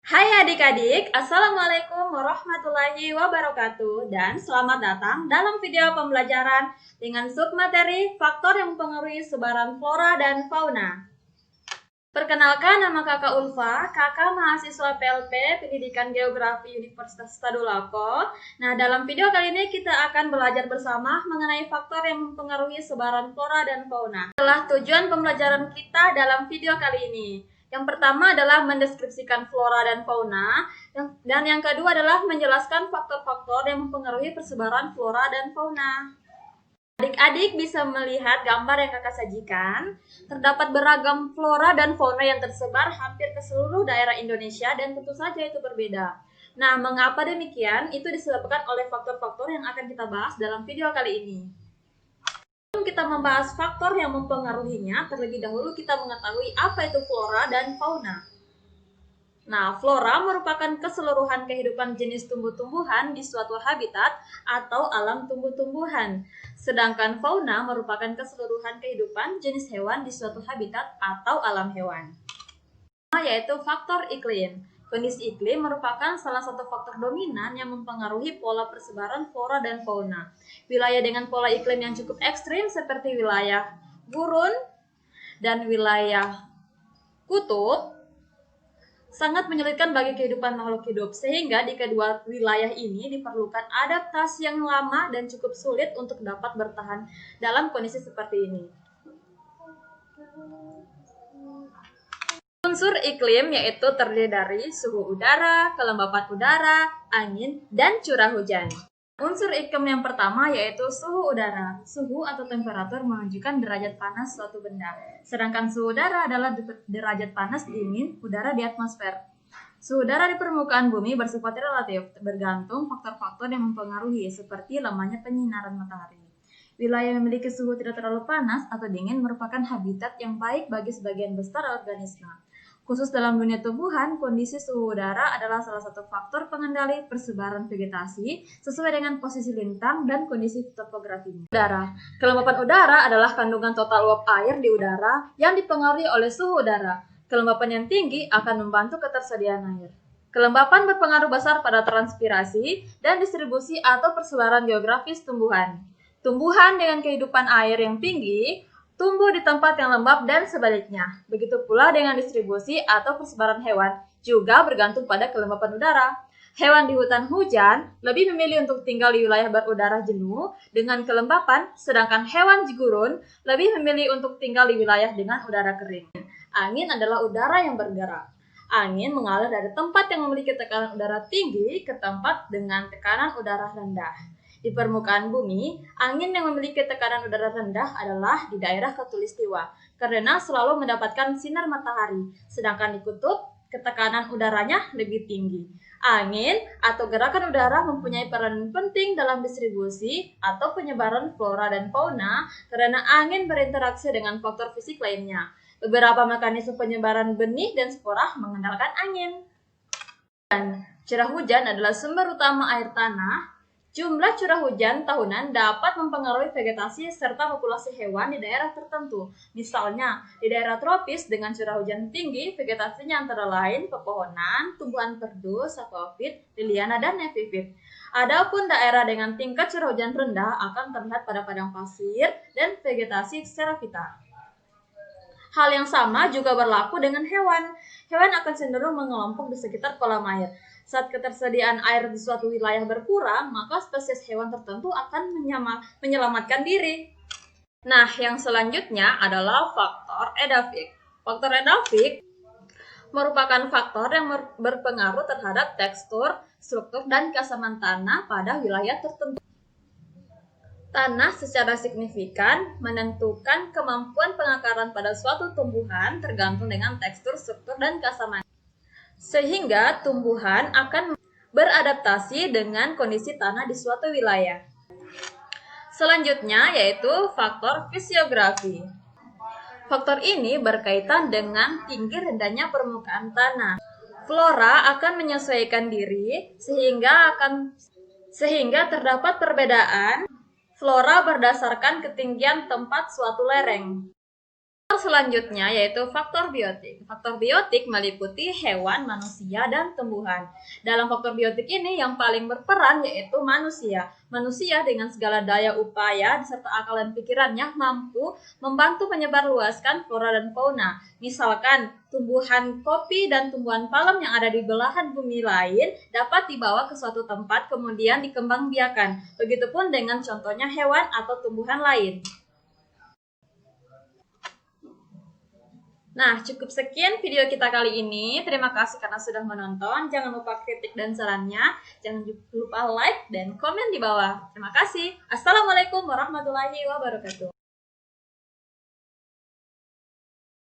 Hai adik-adik, Assalamualaikum warahmatullahi wabarakatuh dan selamat datang dalam video pembelajaran dengan submateri faktor yang mempengaruhi sebaran flora dan fauna. Perkenalkan, nama kakak Ulfa, kakak mahasiswa PLP Pendidikan Geografi Universitas Tadulako. Nah, dalam video kali ini kita akan belajar bersama mengenai faktor yang mempengaruhi sebaran flora dan fauna. Adalah tujuan pembelajaran kita dalam video kali ini. Yang pertama adalah mendeskripsikan flora dan fauna, dan yang kedua adalah menjelaskan faktor-faktor yang mempengaruhi persebaran flora dan fauna. Adik-adik bisa melihat gambar yang kakak sajikan. Terdapat beragam flora dan fauna yang tersebar hampir ke seluruh daerah Indonesia dan tentu saja itu berbeda. Nah, mengapa demikian? Itu disebabkan oleh faktor-faktor yang akan kita bahas dalam video kali ini. Sebelum kita membahas faktor yang mempengaruhinya, terlebih dahulu kita mengetahui apa itu flora dan fauna. Nah, flora merupakan keseluruhan kehidupan jenis tumbuh-tumbuhan di suatu habitat atau alam tumbuh-tumbuhan. Sedangkan fauna merupakan keseluruhan kehidupan jenis hewan di suatu habitat atau alam hewan. Yaitu faktor iklim. Kondisi iklim merupakan salah satu faktor dominan yang mempengaruhi pola persebaran flora dan fauna. Wilayah dengan pola iklim yang cukup ekstrim seperti wilayah gurun dan wilayah kutub sangat menyulitkan bagi kehidupan makhluk hidup, sehingga di kedua wilayah ini diperlukan adaptasi yang lama dan cukup sulit untuk dapat bertahan dalam kondisi seperti ini. Unsur iklim yaitu terdiri dari suhu udara, kelembapan udara, angin, dan curah hujan. Unsur iklim yang pertama yaitu suhu udara. Suhu atau temperatur menunjukkan derajat panas suatu benda. Sedangkan suhu udara adalah derajat panas dingin udara di atmosfer. Suhu udara di permukaan bumi bersifat relatif, bergantung faktor-faktor yang mempengaruhi seperti lamanya penyinaran matahari. Wilayah yang memiliki suhu tidak terlalu panas atau dingin merupakan habitat yang baik bagi sebagian besar organisme. Khusus dalam dunia tumbuhan, kondisi suhu udara adalah salah satu faktor pengendali persebaran vegetasi sesuai dengan posisi lintang dan kondisi topografinya. Udara. Kelembapan udara adalah kandungan total uap air di udara yang dipengaruhi oleh suhu udara. Kelembapan yang tinggi akan membantu ketersediaan air. Kelembapan berpengaruh besar pada transpirasi dan distribusi atau persebaran geografis tumbuhan. Tumbuhan dengan kehidupan air yang tinggi tumbuh di tempat yang lembab dan sebaliknya. Begitu pula dengan distribusi atau persebaran hewan, juga bergantung pada kelembapan udara. Hewan di hutan hujan lebih memilih untuk tinggal di wilayah berudara jenuh dengan kelembapan, sedangkan hewan di gurun lebih memilih untuk tinggal di wilayah dengan udara kering. Angin adalah udara yang bergerak. Angin mengalir dari tempat yang memiliki tekanan udara tinggi ke tempat dengan tekanan udara rendah. Di permukaan bumi, angin yang memiliki tekanan udara rendah adalah di daerah khatulistiwa karena selalu mendapatkan sinar matahari, sedangkan di kutub, ketekanan udaranya lebih tinggi. Angin atau gerakan udara mempunyai peran penting dalam distribusi atau penyebaran flora dan fauna karena angin berinteraksi dengan faktor fisik lainnya. Beberapa mekanisme penyebaran benih dan spora mengandalkan angin. Dan curah hujan adalah sumber utama air tanah. Jumlah curah hujan tahunan dapat mempengaruhi vegetasi serta populasi hewan di daerah tertentu. Misalnya, di daerah tropis dengan curah hujan tinggi, vegetasinya antara lain pepohonan, tumbuhan perdu, sapofit, liliana, dan epifit. Adapun daerah dengan tingkat curah hujan rendah akan terlihat pada padang pasir dan vegetasi xerophyta. Hal yang sama juga berlaku dengan hewan. Hewan akan cenderung mengelompok di sekitar kolam air. Saat ketersediaan air di suatu wilayah berkurang, maka spesies hewan tertentu akan menyelamatkan diri. Nah, yang selanjutnya adalah faktor edafik. Faktor edafik merupakan faktor yang berpengaruh terhadap tekstur, struktur, dan keasaman tanah pada wilayah tertentu. Tanah secara signifikan menentukan kemampuan pengakaran pada suatu tumbuhan tergantung dengan tekstur, struktur, dan keasaman. Sehingga tumbuhan akan beradaptasi dengan kondisi tanah di suatu wilayah. Selanjutnya yaitu faktor fisiografi. Faktor ini berkaitan dengan tinggi rendahnya permukaan tanah. Flora akan menyesuaikan diri sehingga terdapat perbedaan flora berdasarkan ketinggian tempat suatu lereng. Selanjutnya yaitu faktor biotik. Faktor biotik meliputi hewan, manusia, dan tumbuhan. Dalam faktor biotik ini yang paling berperan yaitu manusia. Manusia dengan segala daya upaya serta akal dan pikirannya mampu membantu menyebarluaskan flora dan fauna. Misalkan tumbuhan kopi dan tumbuhan palem yang ada di belahan bumi lain dapat dibawa ke suatu tempat kemudian dikembangbiakan. Begitupun dengan contohnya hewan atau tumbuhan lain. Nah, cukup sekian video kita kali ini. Terima kasih karena sudah menonton. Jangan lupa kritik dan sarannya. Jangan lupa like dan komen di bawah. Terima kasih. Assalamualaikum warahmatullahi wabarakatuh.